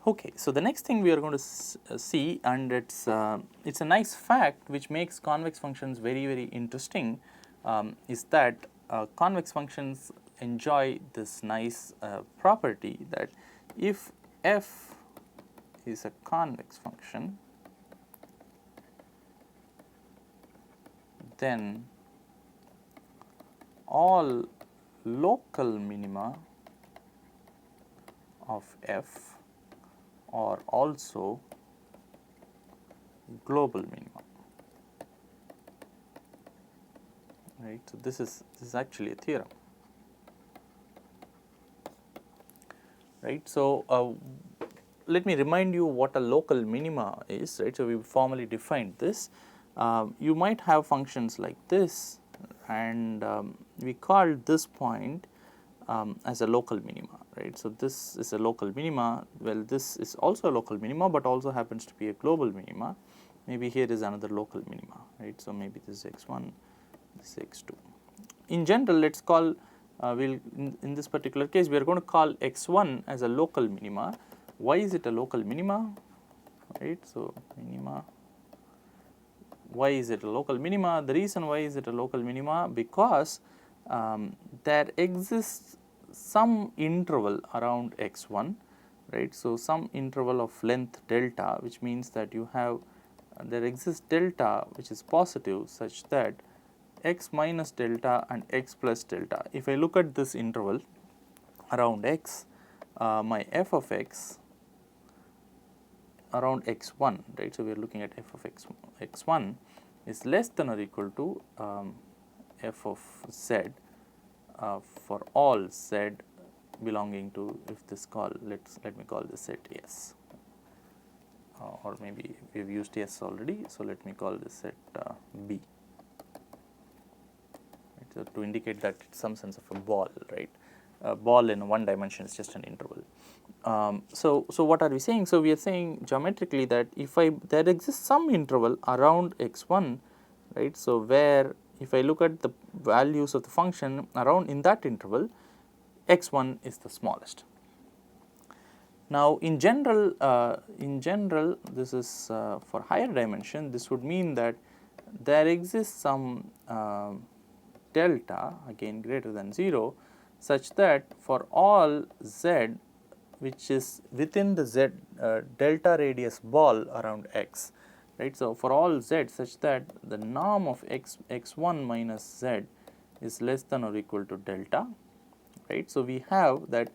Okay, so the next thing we are going to see, and it's a nice fact which makes convex functions very interesting, is that convex functions enjoy this nice property that if f is a convex function, then all local minima of f are also global minima, right. So, this is actually a theorem, right. So, let me remind you what a local minima is, right. So, we formally defined this. You might have functions like this, and we called this point as a local minima, right. So, this is a local minima. Well, this is also a local minima, but also happens to be a global minima. Maybe here is another local minima, right. So, maybe this is x1, this is x2. In general, let us call in this particular case we are going to call x1 as a local minima. Why is it a local minima, right. So, minima. Why is it a local minima? The reason why is it a local minima, because there exists some interval around x1, right. So, some interval of length delta, which means that you have there exists delta which is positive, such that x minus delta and x plus delta. If I look at this interval around x, my f of x around x1, right. So, we are looking at f of x1 is less than or equal to f of z for all z belonging to, if this call, let me call this set S, or maybe we have used S already. So, let me call this set B, right. So, to indicate that it is some sense of a ball, right. A ball in one dimension is just an interval. So, what are we saying? So, we are saying geometrically that if there exists some interval around x1, right. So, where if I look at the values of the function around in that interval, x1 is the smallest. Now, in general, this is for higher dimension, this would mean that there exists some delta, again greater than 0, such that for all z which is within the z delta radius ball around x, right. So, for all z such that the norm of x1 minus z is less than or equal to delta, right. So, we have that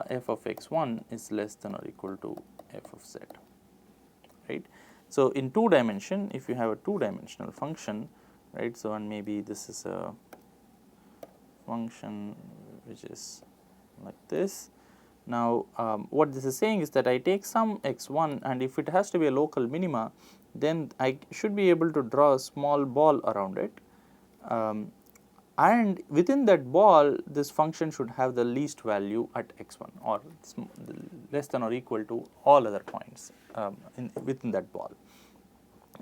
f of x1 is less than or equal to f of z, right. So, in 2 dimension, if you have a 2-dimensional function, right. So, and maybe this is a function which is like this. Now, what this is saying is that I take some x1, and if it has to be a local minima, then I should be able to draw a small ball around it, and within that ball this function should have the least value at x1, or less than or equal to all other points within that ball.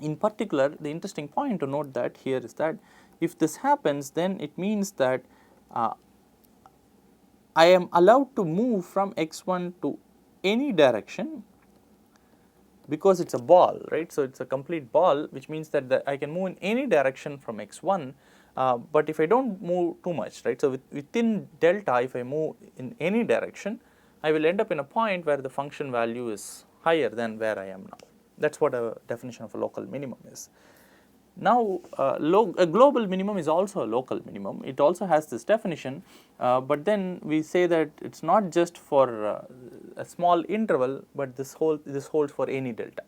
In particular, the interesting point to note that here is that if this happens, then it means that I am allowed to move from x1 to any direction, because it is a ball, right. So, it is a complete ball, which means that I can move in any direction from x1, but if I do not move too much, right. So, within delta, if I move in any direction, I will end up in a point where the function value is higher than where I am now. That is what a definition of a local minimum is. Now, a global minimum is also a local minimum. It also has this definition, but then we say that it is not just for a small interval, but this holds for any delta,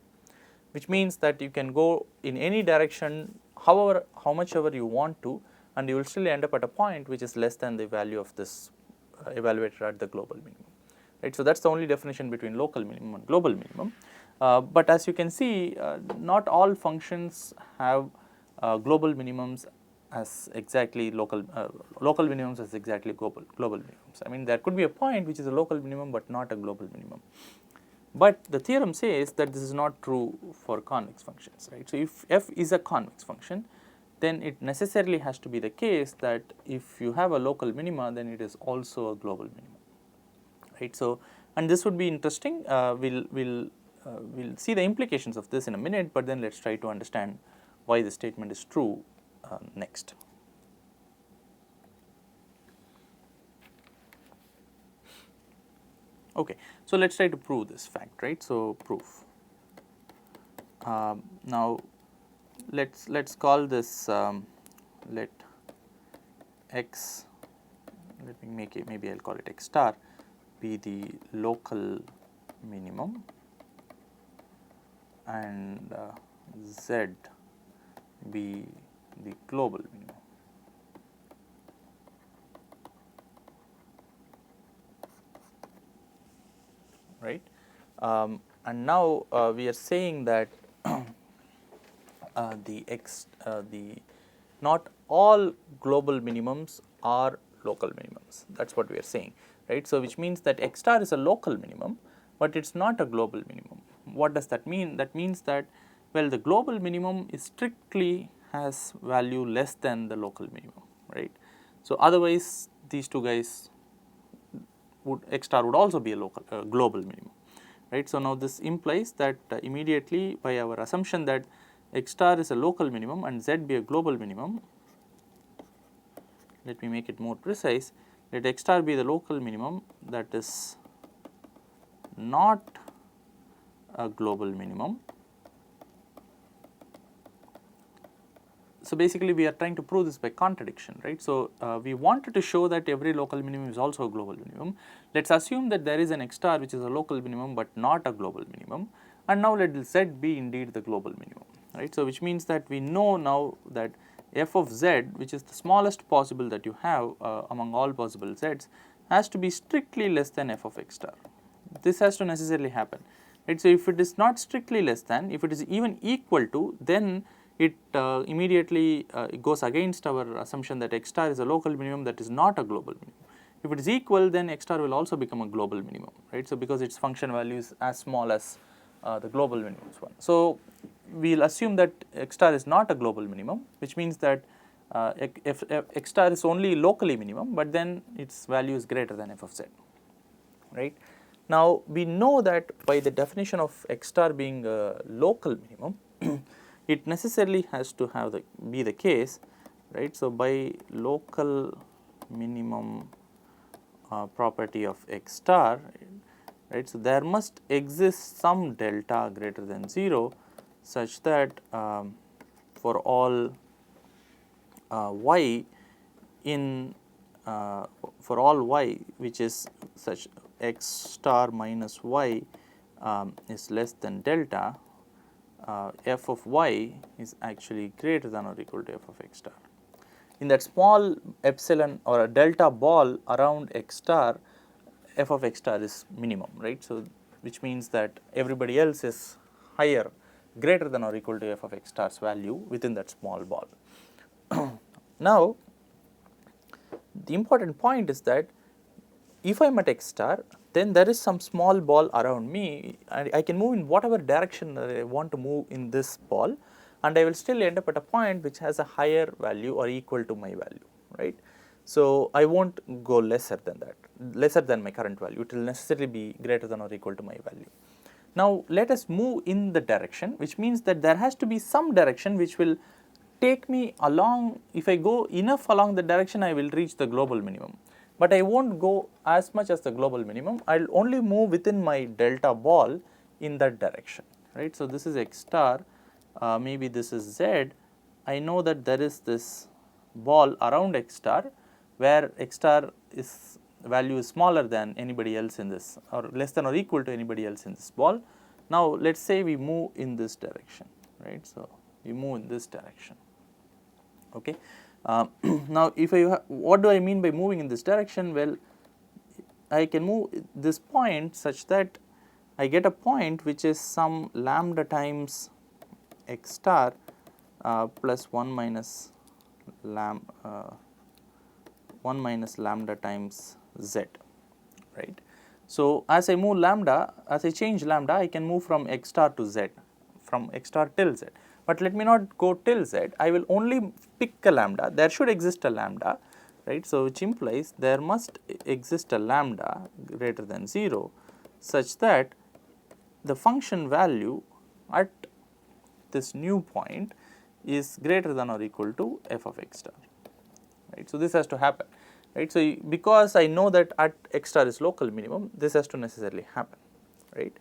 which means that you can go in any direction how much ever you want to, and you will still end up at a point which is less than the value of this evaluated at the global minimum, right. So, that is the only definition between local minimum and global minimum. But as you can see, not all functions have global minimums as exactly local minimums as exactly global minimums. I mean, there could be a point which is a local minimum, but not a global minimum. But the theorem says that this is not true for convex functions, right. So, if f is a convex function, then it necessarily has to be the case that if you have a local minima, then it is also a global minimum, right. So, and this would be interesting. We'll see the implications of this in a minute, but then let's try to understand why the statement is true next. Okay, so let's try to prove this fact, right? So proof. Now let's call this let x, let me make it, maybe I'll call it x star, be the local minimum and z be the global minimum. Right, and now we are saying that the not all global minimums are local minimums. That's what we are saying, right? So which means that x star is a local minimum, but it's not a global minimum. What does that mean? That means that, well, the global minimum is strictly has value less than the local minimum, right? So otherwise these two guys would, x star would also be a local global minimum, right? So now this implies that immediately by our assumption that x star is a local minimum and z be a global minimum, let me make it more precise, let x star be the local minimum that is not a global minimum. So basically we are trying to prove this by contradiction, right? So we wanted to show that every local minimum is also a global minimum. Let's assume that there is an x star which is a local minimum but not a global minimum, and now let z be indeed the global minimum, right? So which means that we know now that f of z, which is the smallest possible that you have among all possible z's, has to be strictly less than f of x star. This has to necessarily happen, right? So if it is not strictly less than, if it is even equal to, then it immediately it goes against our assumption that x star is a local minimum that is not a global minimum. If it is equal, then x star will also become a global minimum, right? So because its function value is as small as the global minimum is 1. So we will assume that x star is not a global minimum, which means that if x star is only locally minimum, but then its value is greater than f of z, right? Now we know that by the definition of x star being a local minimum, it necessarily has to have be the case, right? So by local minimum property of x star, right? So there must exist some delta greater than 0 such that for all y in for all y which is such x star minus y is less than delta, f of y is actually greater than or equal to f of x star. In that small epsilon or a delta ball around x star, f of x star is minimum, right? So which means that everybody else is higher, greater than or equal to f of x star's value within that small ball. Now the important point is that if I am at x star, then there is some small ball around me and I can move in whatever direction that I want to move in this ball, and I will still end up at a point which has a higher value or equal to my value, right? So I won't go lesser than that, lesser than my current value. It will necessarily be greater than or equal to my value. Now let us move in the direction, which means that there has to be some direction which will take me along. If I go enough along the direction, I will reach the global minimum, but I won't go as much as the global minimum. I'll only move within my delta ball in that direction, right? So this is x star, maybe this is z. I know that there is this ball around x star where x star is value is smaller than anybody else in this, or less than or equal to anybody else in this ball. Now let's say we move in this direction, right? So we move in this direction. Okay. Now if what do I mean by moving in this direction? Well, I can move this point such that I get a point which is some lambda times x star plus 1 minus lambda times z, right? So as I move lambda, as I change lambda, I can move from x star to z, from x star till z. But let me not go till z, I will only pick a lambda. There should exist a lambda, right? So which implies there must exist a lambda greater than 0 such that the function value at this new point is greater than or equal to f of x star, right. So, this has to happen, right. So, because I know that at x star is local minimum, this has to necessarily happen, right.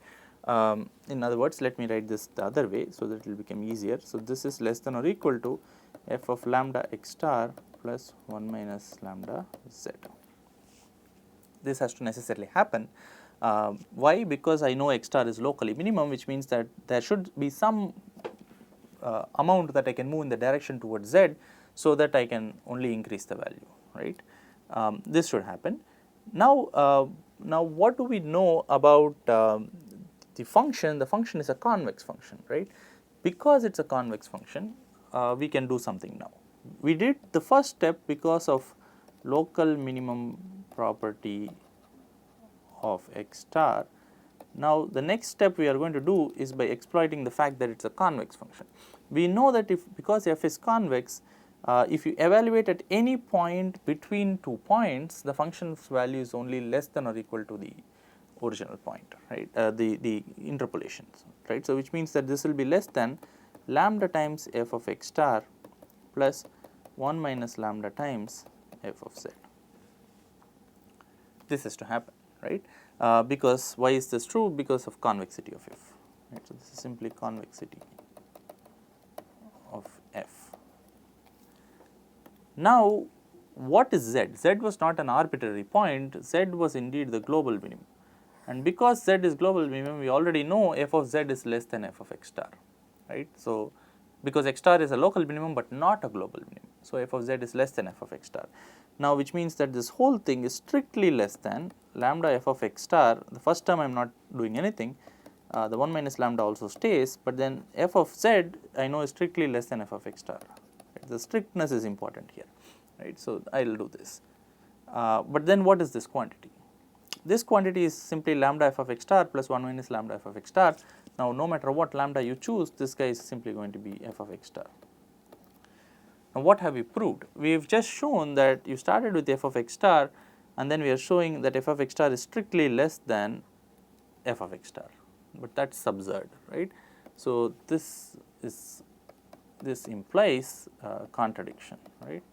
In other words, let me write this the other way, so that it will become easier. So, this is less than or equal to f of lambda x star plus 1 minus lambda z. This has to necessarily happen. Why? Because I know x star is locally minimum, which means that there should be some amount that I can move in the direction towards z, so that I can only increase the value, right. This should happen. Now, what do we know about the function? The function is a convex function, right. Because it is a convex function, we can do something now. We did the first step because of local minimum property of x star. Now, the next step we are going to do is by exploiting the fact that it is a convex function. We know that because f is convex, if you evaluate at any point between 2 points, the function's value is only less than or equal to the original point, right, the interpolations, right. So, which means that this will be less than lambda times f of x star plus 1 minus lambda times f of z. This has to happen, right, because why is this true? Because of convexity of f, right. So, this is simply convexity of f. Now, what is z? Z was not an arbitrary point, z was indeed the global minimum, and because z is global minimum, we already know f of z is less than f of x star, right. So, because x star is a local minimum but not a global minimum, so f of z is less than f of x star. Now, which means that this whole thing is strictly less than lambda f of x star. The first term I am not doing anything, the 1 minus lambda also stays, but then f of z I know is strictly less than f of x star, right. The strictness is important here, right. So, I will do this, but then what is this quantity? This quantity is simply lambda f of x star plus 1 minus lambda f of x star. Now, no matter what lambda you choose, this guy is simply going to be f of x star. Now, what have we proved? We have just shown that you started with f of x star, and then we are showing that f of x star is strictly less than f of x star, but that is absurd, right. So, this implies contradiction, right.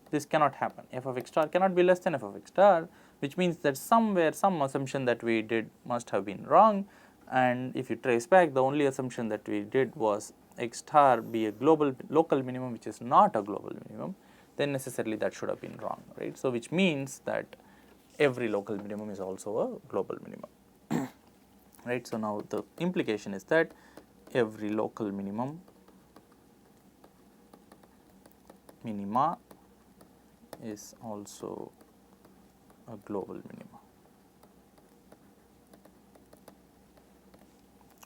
This cannot happen. F of x star cannot be less than f of x star, which means that somewhere some assumption that we did must have been wrong, and if you trace back, the only assumption that we did was x star be a local minimum, which is not a global minimum, then necessarily that should have been wrong, right. So, which means that every local minimum is also a global minimum, right. So, now the implication is that every local minima is also a global minima.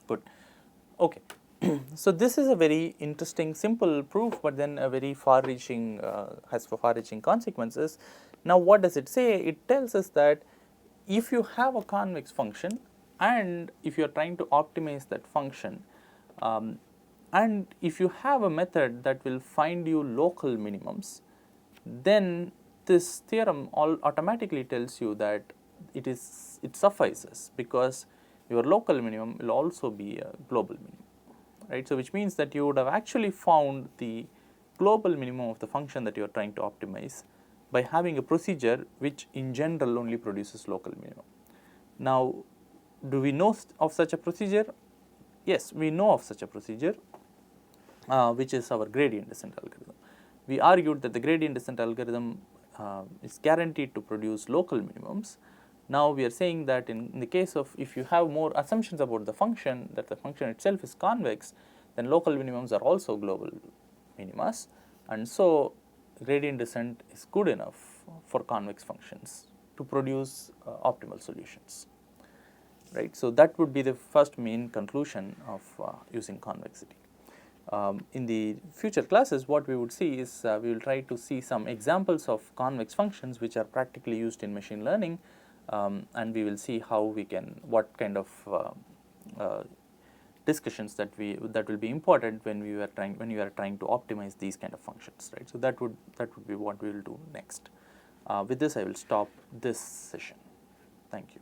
Good. Okay. So, this is a very interesting simple proof, but then a very far-reaching has far-reaching consequences. Now, what does it say? It tells us that if you have a convex function and if you are trying to optimize that function, and if you have a method that will find you local minimums, then this theorem automatically tells you that it suffices, because your local minimum will also be a global minimum, right. So, which means that you would have actually found the global minimum of the function that you are trying to optimize by having a procedure which in general only produces local minimum. Now, do we know of such a procedure? Yes, we know of such a procedure, which is our gradient descent algorithm. We argued that the gradient descent algorithm is guaranteed to produce local minimums. Now, we are saying that in the case of, if you have more assumptions about the function, that the function itself is convex, then local minimums are also global minimas, and so gradient descent is good enough for convex functions to produce optimal solutions, right. So, that would be the first main conclusion of using convexity. In the future classes, what we would see is we will try to see some examples of convex functions which are practically used in machine learning, and we will see how we can, what kind of discussions that will be important when you are trying to optimize these kind of functions, right. So, that would be what we will do next. With this, I will stop this session. Thank you.